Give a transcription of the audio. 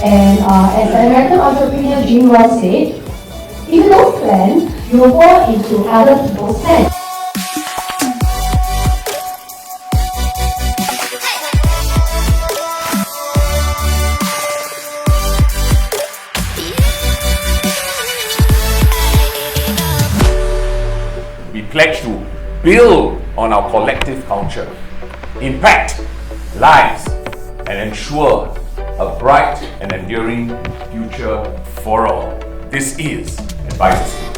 And as an American entrepreneur Jim Ross said, if you don't plan, you will fall into other people's plans. We pledge to build on our collective culture, impact lives, and ensure a bright and enduring future for all. This is Advisors.